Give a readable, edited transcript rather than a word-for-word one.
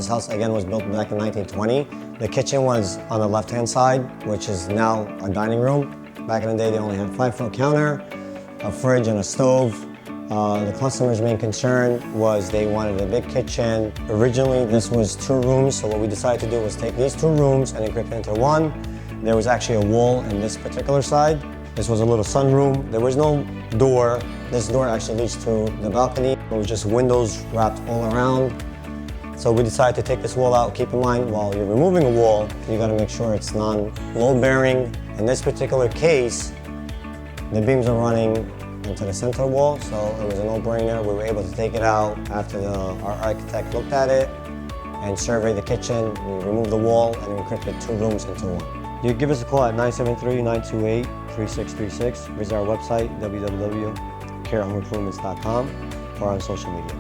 This house, again, was built back in 1920. The kitchen was on the left-hand side, which is now a dining room. Back in the day, they only had a 5-foot counter, a fridge, and a stove. The customer's main concern was they wanted a big kitchen. Originally, this was 2 rooms, so what we decided to do was take these 2 rooms and equip it into one. There was actually a wall in this particular side. This was a little sunroom. There was no door. This door actually leads to the balcony. It was just windows wrapped all around. So we decided to take this wall out. Keep in mind, while you're removing a wall, you gotta make sure it's non-load bearing. In this particular case, the beams are running into the center wall, so it was a no-brainer. We were able to take it out after our architect looked at it and surveyed the kitchen. We removed the wall and we encrypted 2 rooms into one. You give us a call at 973-928-3636. Visit our website, www.kareimprovements.com, or on social media.